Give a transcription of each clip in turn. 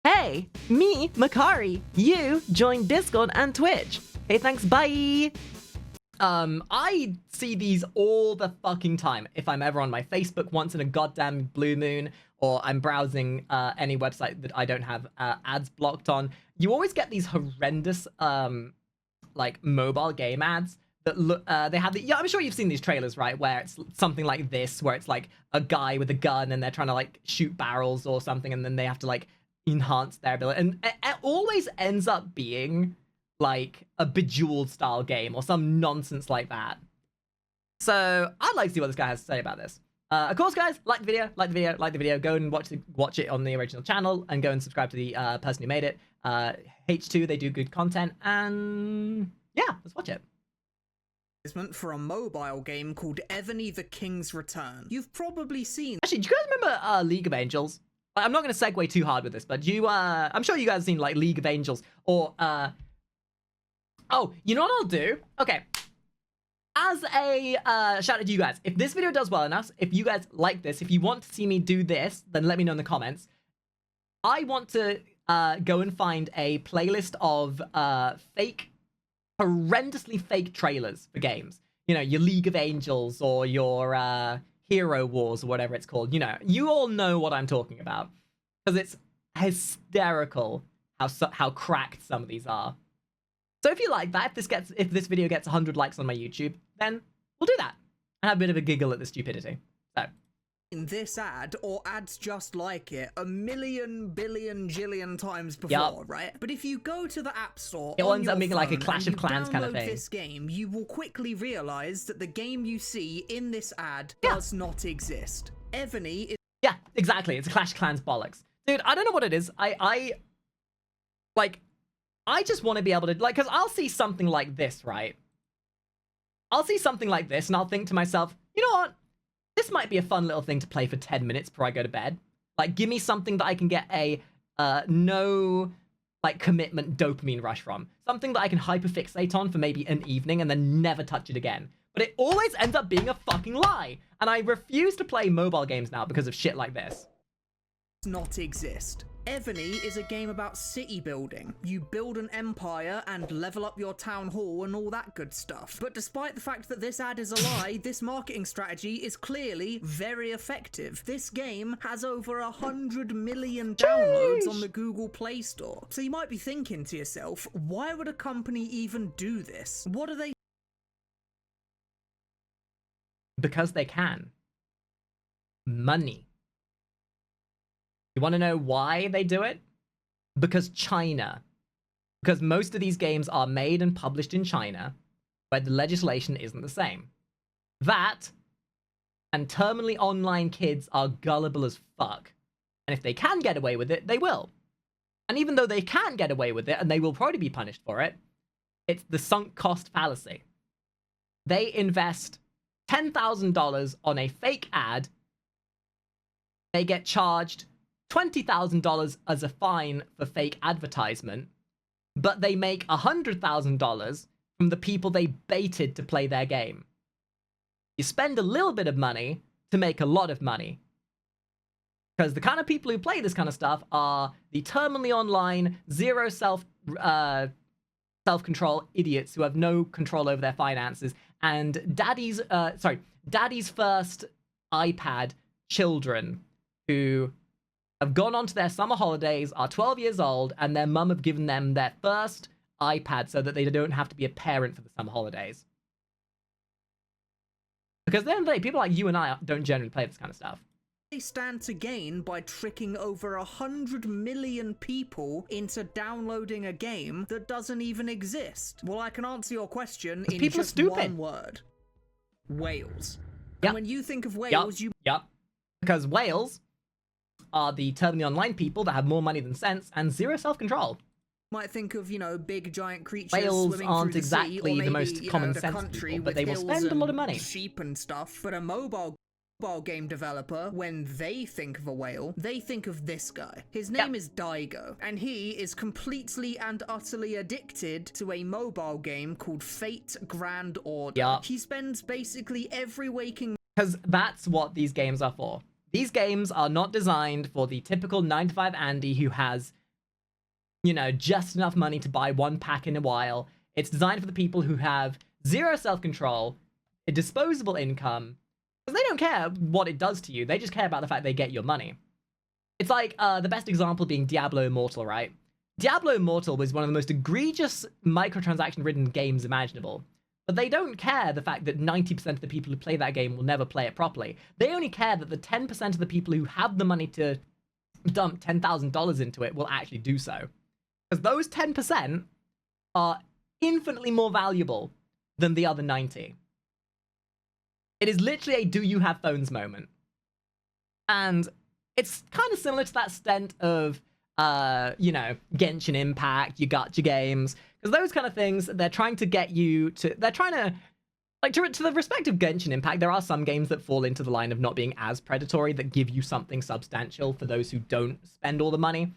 Hey, me, Makari. You join Discord and Twitch. Hey, thanks, bye. I see these all the fucking time. If I'm ever on my Facebook once in a goddamn blue moon, or I'm browsing any website that I don't have ads blocked on, you always get these horrendous like mobile game ads that look. They have the I'm sure you've seen these trailers, right? Where it's something like this, where it's like a guy with a gun and they're trying to like shoot barrels or something, and then they have to like enhance their ability, and it always ends up being like a Bejeweled style game or some nonsense like that. So I'd like to see what this guy has to say about this. Of course, guys, like the video, go and watch it on the original channel, and go and subscribe to the person who made it. H2, they do good content, and yeah, let's watch it. For a mobile game called Ebony the King's Return. You've probably seen. Actually, do you guys remember League of Angels? I'm not going to segue too hard with this, but I'm sure you guys have seen like League of Angels or oh, you know what I'll do? Okay. As a shout out to you guys, if this video does well enough, if you guys like this, if you want to see me do this, then let me know in the comments. I want to go and find a playlist of horrendously fake trailers for games. You know, your League of Angels or your Hero Wars or whatever it's called. You know, you all know what I'm talking about, because it's hysterical how cracked some of these are. So if you like that, if this video gets 100 likes on my YouTube, then we'll do that and have a bit of a giggle at the stupidity. So in this ad or ads just like it a million billion jillion times before, right? But if you go to the App Store, it ends up making like a Clash of Clans kind of thing. This game, you will quickly realize that the game you see in this ad does not exist. Ebony is exactly. It's a Clash of Clans bollocks, dude. I don't know what it is. I just want to be able to, like, because I'll see something like this, right? I'll see something like this, and I'll think to myself, you know what? This might be a fun little thing to play for 10 minutes before I go to bed. Like, give me something that I can get a no, like, commitment dopamine rush from. Something that I can hyperfixate on for maybe an evening and then never touch it again. But it always ends up being a fucking lie. And I refuse to play mobile games now because of shit like this. Not exist. Ebony is a game about city building. You build an empire and level up your town hall and all that good stuff. But despite the fact that this ad is a lie, this marketing strategy is clearly very effective. This game has over 100 million downloads on the Google Play Store. So you might be thinking to yourself, why would a company even do this? What are they? Because they can. Money. You want to know why they do it? Because China. Because most of these games are made and published in China, where the legislation isn't the same. That, and terminally online kids are gullible as fuck. And if they can get away with it, they will. And even though they can get away with it, and they will probably be punished for it, it's the sunk cost fallacy. They invest $10,000 on a fake ad. They get charged $20,000 as a fine for fake advertisement, but they make $100,000 from the people they baited to play their game. You spend a little bit of money to make a lot of money. Because the kind of people who play this kind of stuff are the terminally online, zero self-control idiots who have no control over their finances, and daddy's first iPad children who have gone on to their summer holidays, are 12 years old, and their mum have given them their first iPad so that they don't have to be a parent for the summer holidays. Because at the end of the day, people like you and I don't generally play this kind of stuff. They stand to gain by tricking over 100 million people into downloading a game that doesn't even exist? Well, I can answer your question in just one word. Whales. And when you think of whales, because whales are the terminally online people that have more money than sense and zero self-control. Might think of, you know, big giant creatures. Whales aren't exactly the most common sense people, but they will spend a lot of money. Sheep and stuff. But a mobile game developer, when they think of a whale, they think of this guy. His name is Daigo, and he is completely and utterly addicted to a mobile game called Fate Grand Order. He spends basically every waking... Because that's what these games are for. These games are not designed for the typical 9-to-5 Andy who has you know, just enough money to buy one pack in a while. It's designed for the people who have zero self-control, a disposable income, because they don't care what it does to you. They just care about the fact they get your money. It's like the best example being Diablo Immortal, right? Diablo Immortal was one of the most egregious microtransaction-ridden games imaginable. But they don't care the fact that 90% of the people who play that game will never play it properly. They only care that the 10% of the people who have the money to dump $10,000 into it will actually do so. Because those 10% are infinitely more valuable than the other 90. It is literally a do you have phones moment. And it's kind of similar to that stint of, you know, Genshin Impact, your gacha games. Because those kind of things, they're trying to get you to... They're trying to... Like, to the respect of Genshin Impact, there are some games that fall into the line of not being as predatory, that give you something substantial for those who don't spend all the money.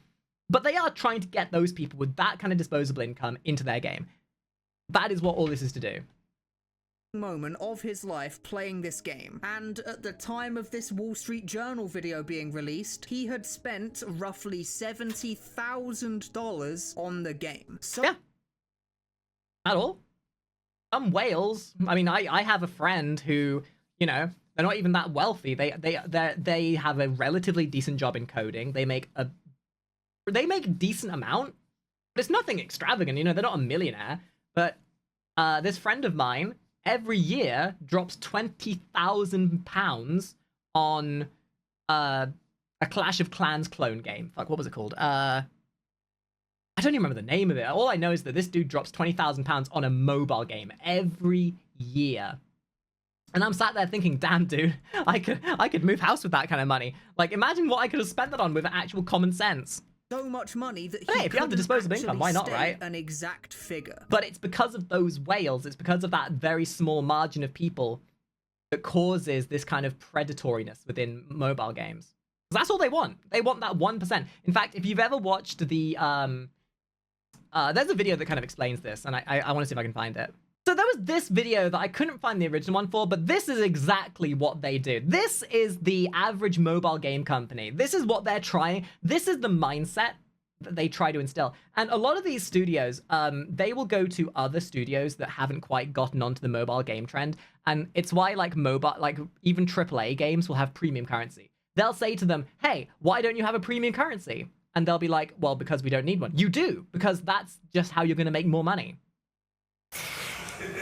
But they are trying to get those people with that kind of disposable income into their game. That is what all this is to do. Moment of his life playing this game, and at the time of this Wall Street Journal video being released, he had spent roughly $70,000 on the game. So yeah, at all. Some whales. I mean, I have a friend who, you know, they're not even that wealthy. They have a relatively decent job in coding. They make a decent amount, but it's nothing extravagant. You know, they're not a millionaire. But this friend of mine every year drops £20,000 on a Clash of Clans clone game. Fuck, what was it called? I don't even remember the name of it. All I know is that this dude drops £20,000 on a mobile game every year. And I'm sat there thinking, damn, dude, I could move house with that kind of money. Like, imagine what I could have spent that on with actual common sense. So much money that hey, if you have the disposable income, why not, right? An exact figure. But it's because of those whales. It's because of that very small margin of people that causes this kind of predatoriness within mobile games. That's all they want. They want that 1%. In fact, if you've ever watched the there's a video that kind of explains this, and I want to see if I can find it. So there was this video that I couldn't find the original one for, but this is exactly what they do. This is the average mobile game company. This is what they're trying. This is the mindset that they try to instill. And a lot of these studios, they will go to other studios that haven't quite gotten onto the mobile game trend. And it's why even AAA games will have premium currency. They'll say to them, hey, why don't you have a premium currency? And they'll be like, well, because we don't need one. You do, because that's just how you're going to make more money.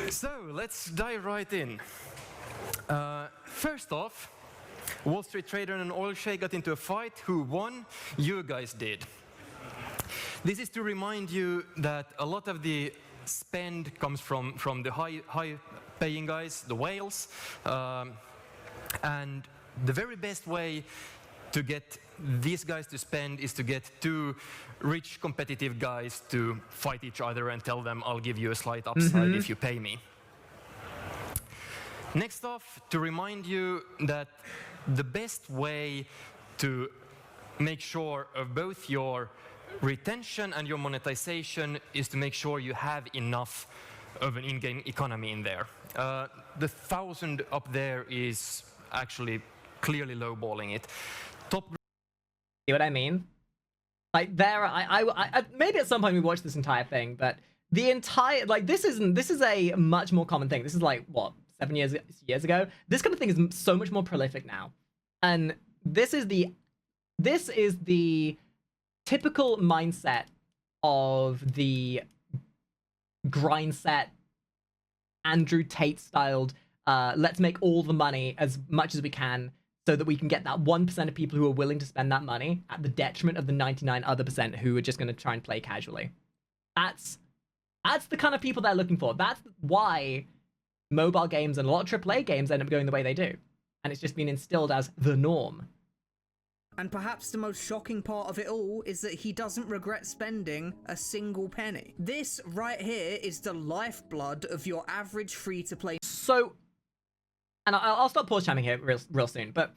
So, let's dive right in. First off, Wall Street trader and an oil sheikh got into a fight. Who won? You guys did. This is to remind you that a lot of the spend comes from the high-paying guys, the whales, and the very best way to get these guys to spend is to get two rich competitive guys to fight each other and tell them, I'll give you a slight upside if you pay me. Next off, to remind you that the best way to make sure of both your retention and your monetization is to make sure you have enough of an in-game economy in there. The 1,000 up there is actually clearly lowballing it. See what I mean? Like I maybe at some point we watched this entire thing, but the entire this is a much more common thing. This is like what, 7 years ago. This kind of thing is so much more prolific now, and this is the typical mindset of the grind set, Andrew Tate styled. Let's make all the money as much as we can, so that we can get that 1% of people who are willing to spend that money at the detriment of the 99 other percent who are just going to try and play casually. That's the kind of people they're looking for. That's why mobile games and a lot of AAA games end up going the way they do. And it's just been instilled as the norm. And perhaps the most shocking part of it all is that he doesn't regret spending a single penny. This right here is the lifeblood of your average free-to-play. So, and I'll stop pause chiming here real soon, but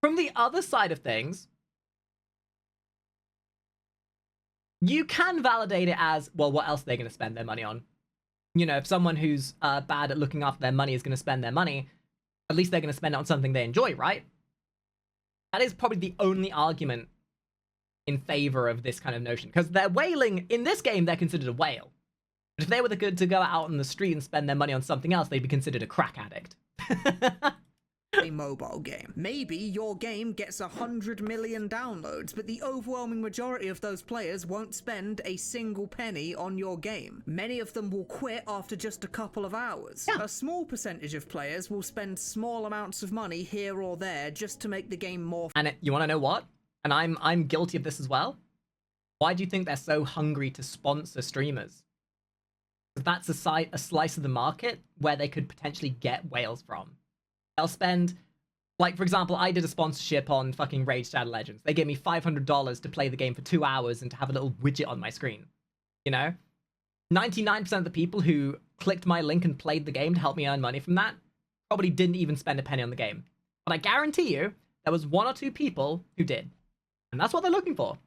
from the other side of things, you can validate it as, well, what else are they going to spend their money on? You know, if someone who's bad at looking after their money is going to spend their money, at least they're going to spend it on something they enjoy, right? That is probably the only argument in favor of this kind of notion. Because they're whaling, in this game, they're considered a whale. But if they were to go out on the street and spend their money on something else, they'd be considered a crack addict. A mobile game. Maybe your game gets 100 million downloads, but the overwhelming majority of those players won't spend a single penny on your game. Many of them will quit after just a couple of hours. Yeah. A small percentage of players will spend small amounts of money here or there just to make the game more And you want to know what? And I'm guilty of this as well. Why do you think they're so hungry to sponsor streamers? Because that's a slice of the market where they could potentially get whales from. They'll spend, like, for example, I did a sponsorship on fucking Raid Shadow Legends. They gave me $500 to play the game for 2 hours and to have a little widget on my screen. You know? 99% of the people who clicked my link and played the game to help me earn money from that probably didn't even spend a penny on the game. But I guarantee you, there was 1 or 2 people who did. And that's what they're looking for.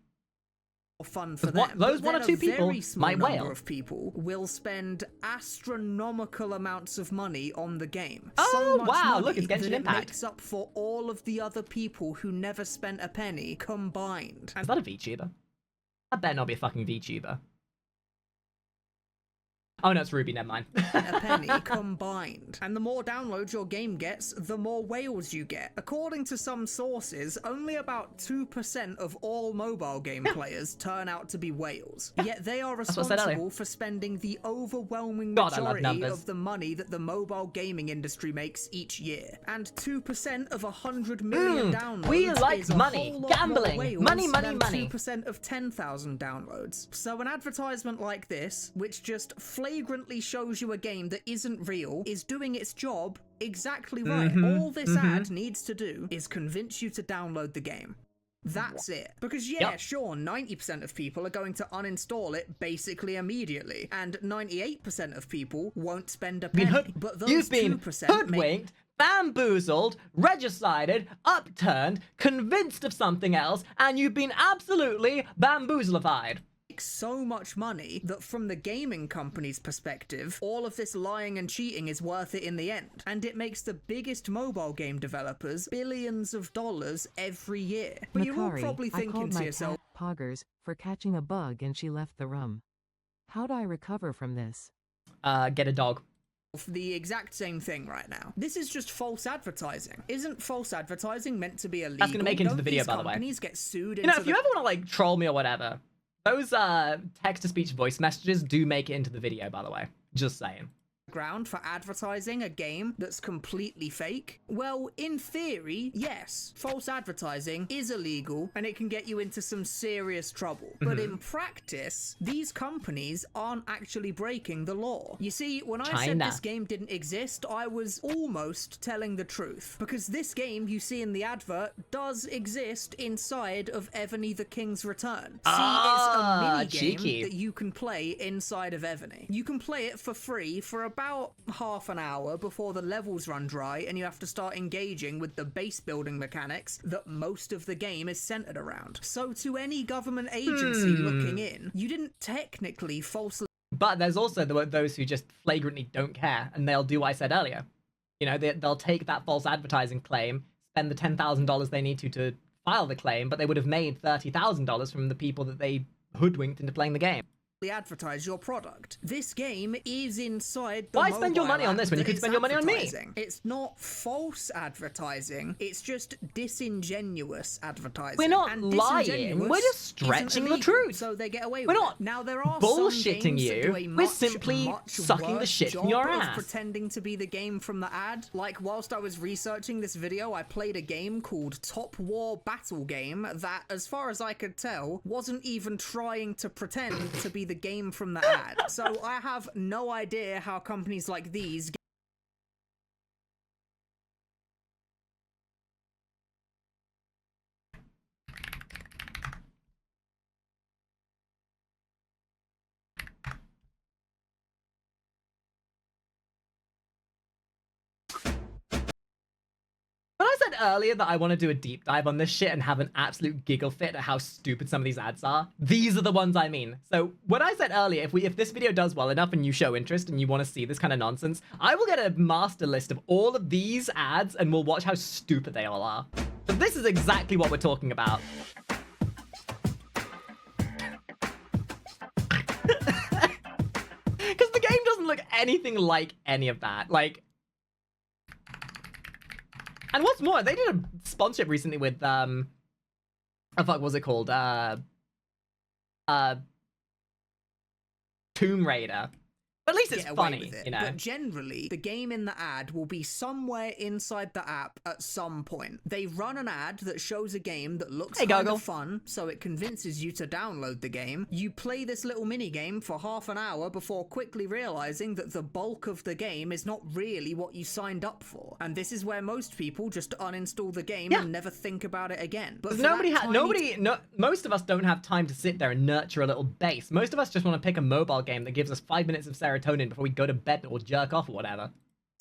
fun for them. Those 1 or 2 people might whale. Of people will spend astronomical amounts of money on the game. Oh, so much wow, money look, it's Genshin that Impact. It makes up for all of the other people who never spent a penny combined. Is that a VTuber? That better not be a fucking VTuber. Oh no, it's Ruby, never mind. A penny combined. And the more downloads your game gets, the more whales you get. According to some sources, only about 2% of all mobile game players turn out to be whales. Yet they are responsible for spending the overwhelming majority of the money that the mobile gaming industry makes each year. And 2% of 100 million downloads we like is a money, whole lot gambling, more whales money, than money. 2% of 10,000 downloads. So an advertisement like this, which just flagrantly shows you a game that isn't real, is doing its job exactly right. All this ad needs to do is convince you to download the game. That's it. Because sure, 90% of people are going to uninstall it basically immediately, and 98% of people won't spend a penny. But those You've been 2% hoodwinked, bamboozled, regicided, upturned, convinced of something else, and you've been absolutely bamboozlified. So much money that from the gaming company's perspective, all of this lying and cheating is worth it in the end. And it makes the biggest mobile game developers billions of dollars every year. But Makari, you're all probably thinking to yourself, Poggers, for catching a bug and she left the room. How'd I recover from this? Get a dog. The exact same thing right now. This is just false advertising. Isn't false advertising meant to be illegal? That's gonna make it into the video, by the way. Companies get sued. You know, if you ever want to like troll me or whatever, those text-to-speech voice messages do make it into the video, by the way. Just saying. Ground for advertising a game that's completely fake? Well, in theory, yes, false advertising is illegal and it can get you into some serious trouble. But in practice, these companies aren't actually breaking the law. You see, when I said this game didn't exist, I was almost telling the truth. Because this game you see in the advert does exist inside of Evany the King's Return. See, it's a mini-game that you can play inside of Evany. You can play it for free for about half an hour before the levels run dry and you have to start engaging with the base building mechanics that most of the game is centered around. So to any government agency looking in, you didn't technically falsely... But there's also those who just flagrantly don't care, and they'll do what I said earlier. You know, they'll take that false advertising claim, spend the $10,000 they need to file the claim, but they would have made $30,000 from the people that they hoodwinked into playing the game. Advertise your product. This game is inside the Why spend your money on this when you could spend your money on me? It's not false advertising, it's just disingenuous advertising. We're not lying, we're just stretching the truth. So they get away we're with not it. Now there are bullshitting you. We're simply sucking the shit from your ass. Pretending to be the game from the ad. Like whilst I was researching this video, I played a game called Top War Battle Game that, as far as I could tell, wasn't even trying to pretend to be the game from the ad. So I have no idea how companies like these When I said earlier that I want to do a deep dive on this shit and have an absolute giggle fit at how stupid some of these ads are, these are the ones I mean. So when I said earlier, if this video does well enough and you show interest and you want to see this kind of nonsense, I will get a master list of all of these ads and we'll watch how stupid they all are. So this is exactly what we're talking about. anything like any of that. Like, and what's more, they did a sponsorship recently with oh fuck, what was it called? Tomb Raider. But at least it's Get away funny, with it. you know. But generally, the game in the ad will be somewhere inside the app at some point. They run an ad that shows a game that looks kind of fun, so it convinces you to download the game. You play this little mini game for half an hour before quickly realizing that the bulk of the game is not really what you signed up for. And this is where most people just uninstall the game and never think about it again. But most of us don't have time to sit there and nurture a little base. Most of us just want to pick a mobile game that gives us 5 minutes of serotonin before we go to bed or jerk off or whatever.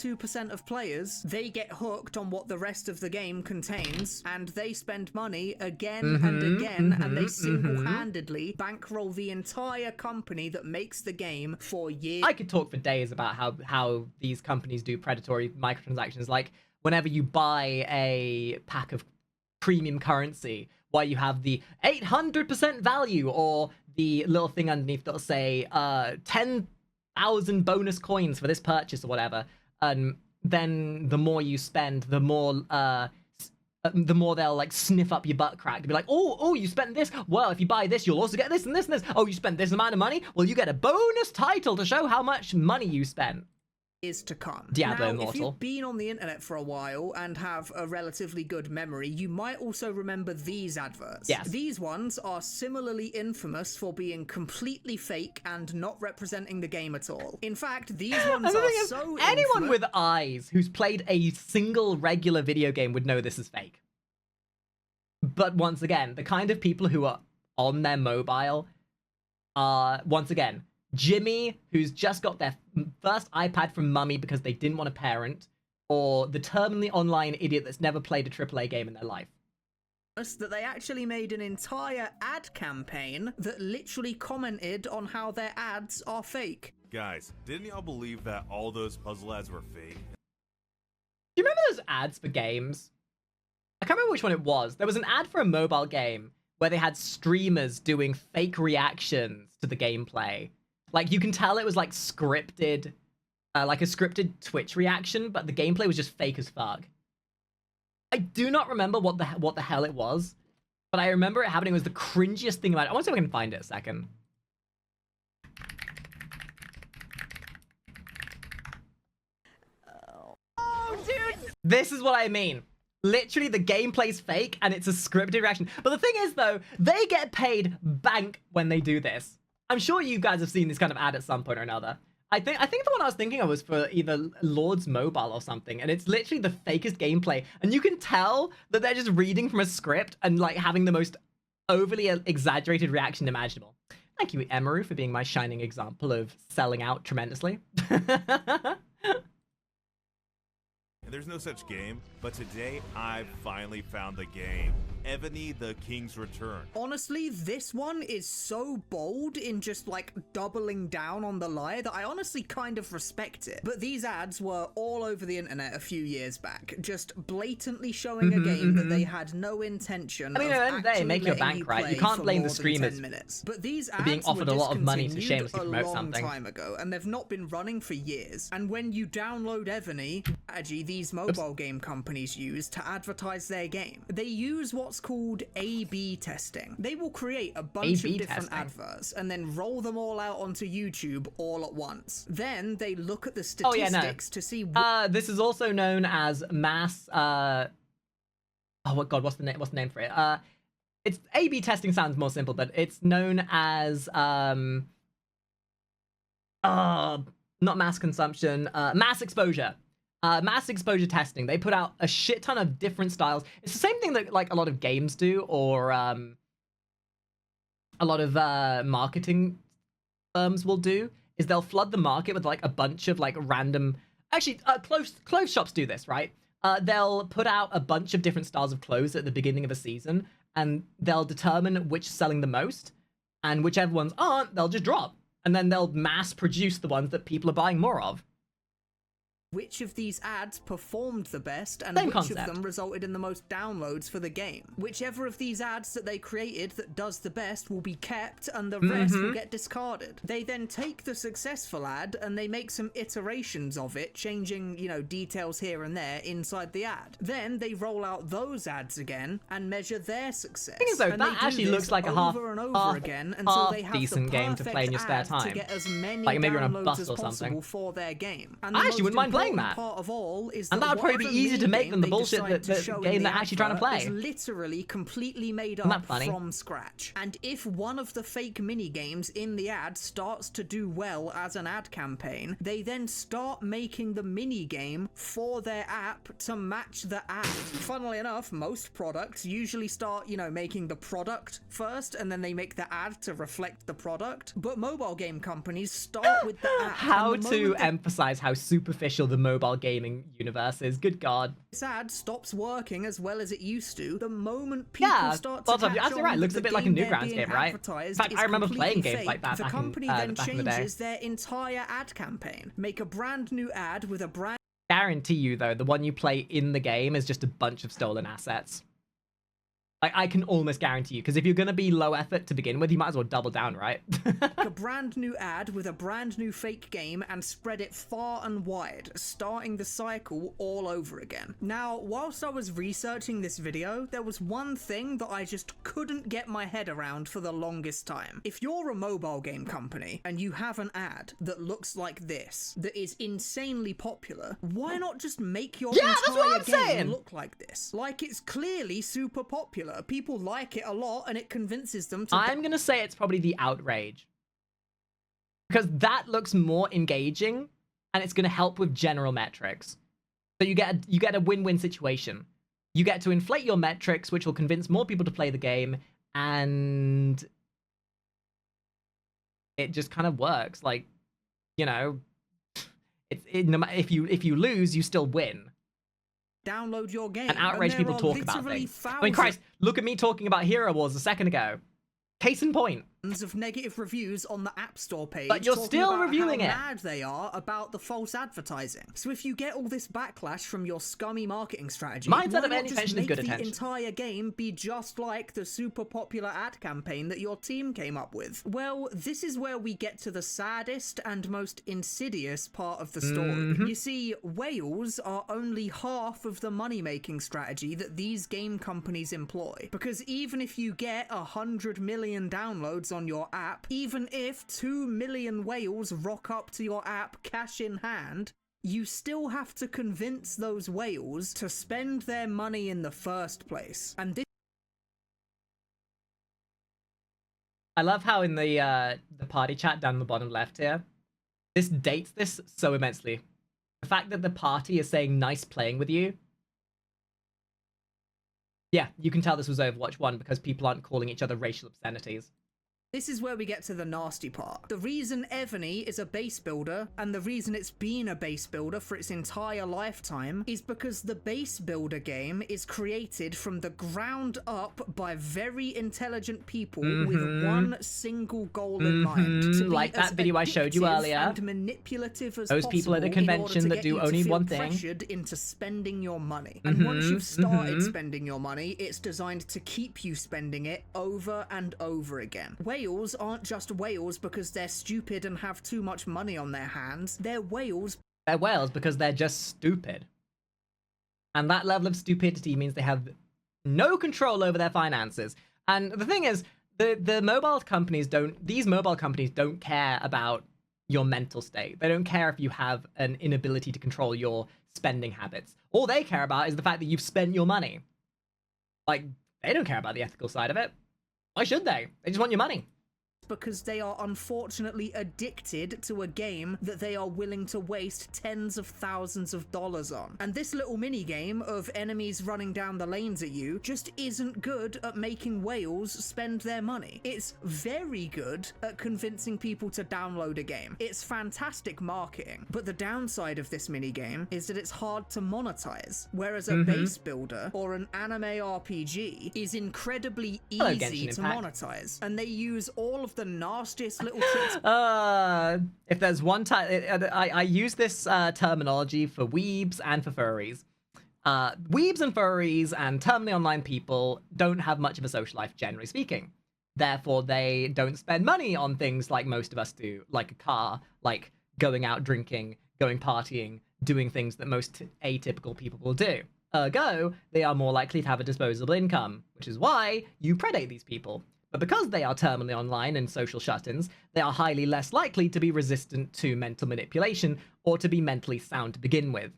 2% of players, they get hooked on what the rest of the game contains, and they spend money again and again, and they single-handedly bankroll the entire company that makes the game for years. I could talk for days about how these companies do predatory microtransactions, like whenever you buy a pack of premium currency, why you have the 800% value, or the little thing underneath that'll say 10,000 bonus coins for this purchase or whatever, and then the more you spend, the more they'll like sniff up your butt crack to be like, oh, you spent this. Well, if you buy this, you'll also get this and this and this. Oh, you spent this amount of money. Well, you get a bonus title to show how much money you spent. Is to come. Diablo now, Immortal. If you've been on the internet for a while and have a relatively good memory, you might also remember these adverts. Yes. These ones are similarly infamous for being completely fake and not representing the game at all. In fact, these ones are so anyone with eyes who's played a single regular video game would know this is fake. But once again, the kind of people who are on their mobile are, once again, Jimmy, who's just got their first iPad from mummy because they didn't want a parent, or the terminally online idiot that's never played a AAA game in their life. That they actually made an entire ad campaign that literally commented on how their ads are fake. Guys, didn't y'all believe that all those puzzle ads were fake? Do you remember those ads for games? I can't remember which one it was. There was an ad for a mobile game where they had streamers doing fake reactions to the gameplay. Like, you can tell it was, like, scripted, like a scripted Twitch reaction, but the gameplay was just fake as fuck. I do not remember what the hell it was, but I remember it happening. It was the cringiest thing about it. I want to see if I can find it a second. Oh, dude! This is what I mean. Literally, the gameplay's fake, and it's a scripted reaction. But the thing is, though, they get paid bank when they do this. I'm sure you guys have seen this kind of ad at some point or another. I think the one I was thinking of was for either Lord's Mobile or something, and it's literally the fakest gameplay, and you can tell that they're just reading from a script and like having the most overly exaggerated reaction imaginable. Thank you, Emeru, for being my shining example of selling out tremendously. There's no such game, but today I finally found the game. Ebony the King's Return. Honestly, this one is so bold in just like doubling down on the lie that I honestly kind of respect it. But these ads were all over the internet a few years back, just blatantly showing a game that they had no intention. I mean, at the end of the day, make your bank, right? You can't blame the streamers but these ads being offered a lot of money to shamelessly a promote long something. time ago, and they've not been running for years. And when you download Ebony, strategy these mobile game companies use to advertise their game, they use what's called A/B testing. They will create a bunch of different adverts and then roll them all out onto YouTube all at once. Then they look at the statistics to see. This is also known as mass. Oh god, what's the name for it? It's A/B testing. Sounds more simple, but it's known as not mass consumption, mass exposure. Mass exposure testing. They put out a shit ton of different styles. It's the same thing that like a lot of games do, or a lot of marketing firms will do. Is they'll flood the market with like a bunch of like random. Actually, clothes shops do this, right? They'll put out a bunch of different styles of clothes at the beginning of a season, and they'll determine which are selling the most, and whichever ones aren't, they'll just drop, and then they'll mass produce the ones that people are buying more of. which of these ads performed the best and Same which concept. of them resulted in the most downloads for the game. Whichever of these ads that they created that does the best will be kept and the rest will get discarded. They then take the successful ad and they make some iterations of it, changing, you know, details here and there inside the ad. Then they roll out those ads again and measure their success. Thing is, though, And that they do actually this looks like a half over and over again until they have decent the game to play in your spare perfect ad time. to get as many Like maybe you're on a downloads bus as or something. possible for their game. And I the actually wouldn't most mind playing important that. part of all is And that would probably be whatever easier to make minigame than the they bullshit decide to that show game in they're the actually trying to advert play. is literally completely made Isn't that up funny? from scratch. And if one of the fake mini games in the ad starts to do well as an ad campaign, they then start making the mini game for their app to match the ad. Funnily enough, most products usually start, you know, making the product first and then they make the ad to reflect the product. But mobile game companies start with the app. How and the to moment emphasize how superficial the mobile gaming universe is. Good God. this ad stops working as well as it used to, the moment people Yeah, start to lots of- catch you're absolutely on right. that Looks a the bit like a game they're Newgrounds being game, right? In advertised fact, is I remember playing completely games like fake. that The back in- company then back in the day. changes their entire ad campaign. Make a brand new ad with a brand Guarantee you, though, the one you play in the game is just a bunch of stolen assets. Like, I can almost guarantee you, because if you're going to be low effort to begin with, you might as well double down, right? a brand new ad with a brand new fake game and spread it far and wide, starting the cycle all over again. Now, whilst I was researching this video, there was one thing that I just couldn't get my head around for the longest time. If you're a mobile game company and you have an ad that looks like this, that is insanely popular, why not just make your Yeah, that's what entire I'm game saying! look like this? Like, it's clearly super popular. People like it a lot and it convinces them to I'm going to say it's probably the outrage. Because that looks more engaging, and it's going to help with general metrics. So you get a win-win situation. You get to inflate your metrics, which will convince more people to play the game, and it just kind of works. Like, you know, no matter if you lose, you still win. download your game. And outraged people talk about things. I mean, Christ, look at me talking about Hero Wars a second ago. Case in point. Of negative reviews on the App Store page, But you're talking still about reviewing how it. mad they are about the false advertising. So if you get all this backlash from your scummy marketing strategy, Mindset why of not any just attention is make good the attention. entire game be just like the super popular ad campaign that your team came up with? Well, this is where we get to the saddest and most insidious part of the story. Mm-hmm. You see, whales are only half of the money-making strategy that these game companies employ. Because even if you get 100 million downloads on your app, even if 2 million whales rock up to your app cash in hand, you still have to convince those whales to spend their money in the first place. And this I love how in the party chat down the bottom left here, this dates this so immensely. The fact that the party is saying nice playing with you. Yeah, you can tell this was Overwatch 1 because people aren't calling each other racial obscenities. This is where we get to the nasty part. The reason Evany is a base builder, and the reason it's been a base builder for its entire lifetime, is because the base builder game is created from the ground up by very intelligent people with one single goal in mind. To be Like that as video I showed you addictive earlier. and manipulative as Those people at a possible in order convention to that get do you to only feel one thing. pressured into spending your money. And once you've started spending your money, it's designed to keep you spending it over and over again. Whales aren't just whales because they're stupid and have too much money on their hands. They're whales They're whales because they're just stupid. And that level of stupidity means they have no control over their finances. And the thing is, these mobile companies don't care about your mental state. They don't care if you have an inability to control your spending habits. All they care about is the fact that you've spent your money. Like, they don't care about the ethical side of it. Why should they? They just want your money. because they are unfortunately addicted to a game that they are willing to waste tens of thousands of dollars on. And this little mini game of enemies running down the lanes at you just isn't good at making whales spend their money. It's very good at convincing people to download a game. It's fantastic marketing, but the downside of this mini game is that it's hard to monetize, whereas a base builder or an anime RPG is incredibly Hello, easy Genshin to Impact. monetize, and they use all of of the nastiest little tricks. If there's one time, I use this terminology for weebs and for furries. Weebs and furries and terminally online people don't have much of a social life, generally speaking. Therefore, they don't spend money on things like most of us do, like a car, like going out drinking, going partying, doing things that most atypical people will do. Ergo, they are more likely to have a disposable income, which is why you predate these people. But because they are terminally online and social shut-ins, they are highly less likely to be resistant to mental manipulation or to be mentally sound to begin with.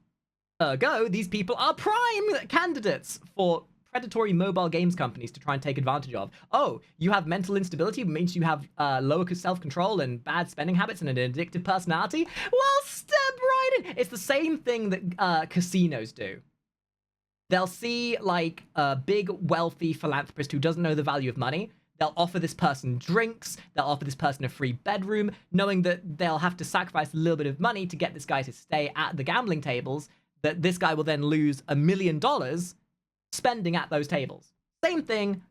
Ergo, these people are prime candidates for predatory mobile games companies to try and take advantage of. Oh, you have mental instability, means you have lower self-control and bad spending habits and an addictive personality? Well, step right in. It's the same thing that casinos do. They'll see, like, a big, wealthy philanthropist who doesn't know the value of money. They'll offer this person drinks. They'll offer this person a free bedroom, knowing that they'll have to sacrifice a little bit of money to get this guy to stay at the gambling tables, that this guy will then lose $1 million spending at those tables. Same thing,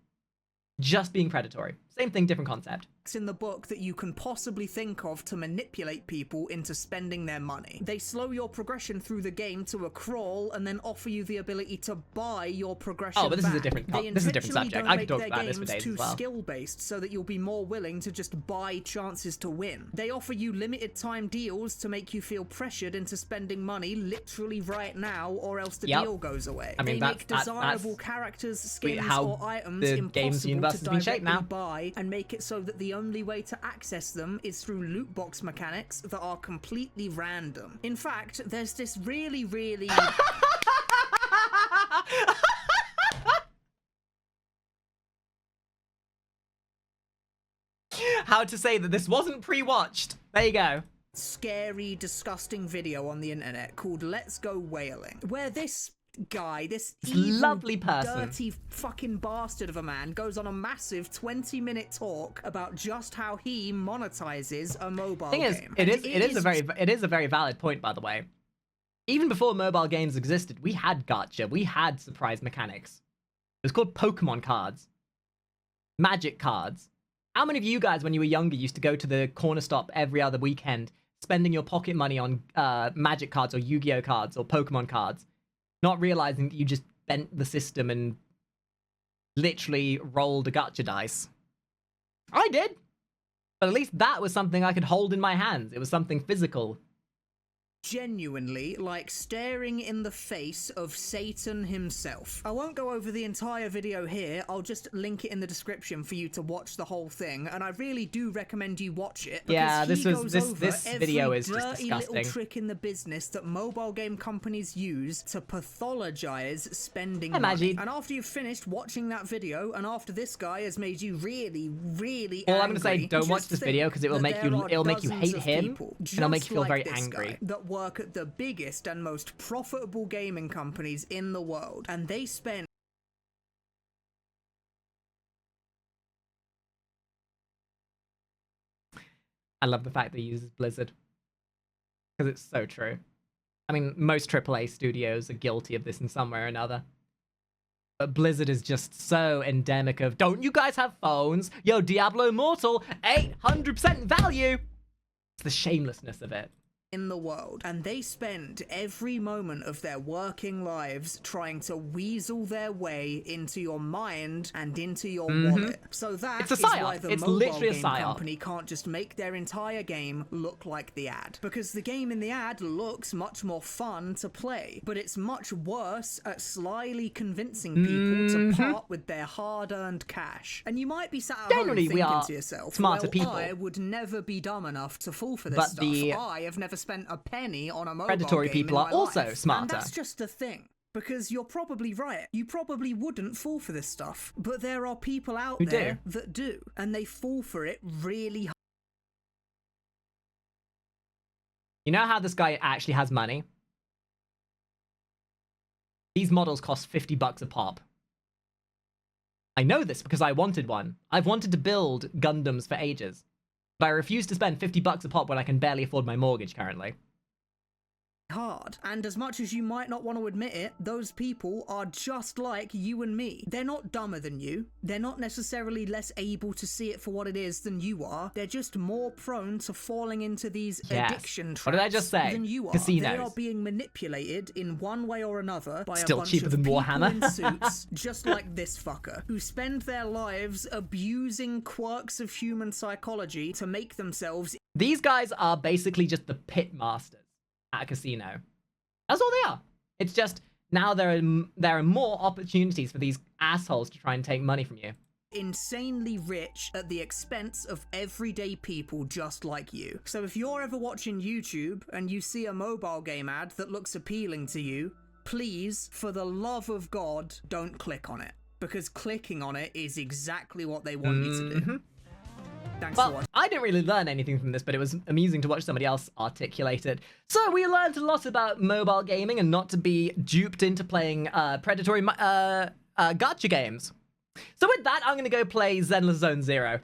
just being predatory. Same thing, different concept. In the book that you can possibly think of to manipulate people into spending their money. They slow your progression through the game to a crawl and then offer you the ability to buy your progression. Oh, but this back. is a different subject. I could talk about this for days as well. Skill-based so that you'll be more willing to just buy chances to win. They offer you limited time deals to make you feel pressured into spending money literally right now, or else the deal goes away. I mean, they make desirable characters, skins, or items impossible to directly buy and make it so that the only way to access them is through loot box mechanics that are completely random. In fact, there's this really How to say that this wasn't pre-watched. There you go. Scary, disgusting video on the internet called Let's Go Whaling, where this guy, this evil, lovely person, dirty fucking bastard of a man, goes on a massive 20-minute talk about just how he monetizes a mobile game. It is a very valid point, by the way. Even before mobile games existed, we had gacha, we had surprise mechanics. It was called Pokemon cards, Magic cards. How many of you guys, when you were younger, used to go to the corner stop every other weekend, spending your pocket money on Magic cards or Yu-Gi-Oh cards or Pokemon cards, not realizing that you just bent the system and literally rolled a gacha dice? I did. But at least that was something I could hold in my hands. It was something physical. Genuinely like staring in the face of Satan himself. I won't go over the entire video here, I'll just link it in the description for you to watch the whole thing, and I really do recommend you watch it. Yeah, this video is just disgusting. Little trick in the business that mobile game companies use to pathologize spending money. And after you've finished watching that video, and after this guy has made you really angry, all I'm gonna say, don't watch this video because it will make you hate him, and it'll make you feel very angry. That work at the biggest and most profitable gaming companies in the world, and they spend I love the fact that he uses Blizzard, because it's so true. I mean, most AAA studios are guilty of this in some way or another. But Blizzard is just so endemic of, don't you guys have phones? Yo, Diablo Immortal, 800% value! It's the shamelessness of it. In the world, and they spend every moment of their working lives trying to weasel their way into your mind and into your wallet. So that is why the mobile game company can't just make their entire game look like the ad, because the game in the ad looks much more fun to play, but it's much worse at slyly convincing people to part with their hard-earned cash. And you might be sat at home thinking to yourself, smarter people. I would never be dumb enough to fall for this stuff. I have never spent a penny on a mobile predatory game people in are my also life. smarter. And that's just the thing, because you're probably right. You probably wouldn't fall for this stuff, but there are people out there that do, and they fall for it really hard. You know how this guy actually has money? These models cost $50 a pop. I know this because I wanted one. I've wanted to build Gundams for ages. But I refuse to spend $50 a pop when I can barely afford my mortgage currently. hard. And as much as you might not want to admit it, those people are just like you and me. They're not dumber than you. They're not necessarily less able to see it for what it is than you are. They're just more prone to falling into these addiction traps what did I just say? than you are. Casinos. They are being manipulated in one way or another by Still a bunch cheaper of than people Warhammer. in suits, just like this fucker, who spend their lives abusing quirks of human psychology to make themselves. These guys are basically just the pit masters at a casino. That's all they are. It's just now there are more opportunities for these assholes to try and take money from you. Insanely rich at the expense of everyday people just like you. So if you're ever watching YouTube and you see a mobile game ad that looks appealing to you, please, for the love of God, don't click on it. Because clicking on it is exactly what they want you to do. Thanks for Well, watching. I didn't really learn anything from this, but it was amusing to watch somebody else articulate it. So we learned a lot about mobile gaming and not to be duped into playing predatory gacha games. So with that, I'm going to go play Zenless Zone Zero.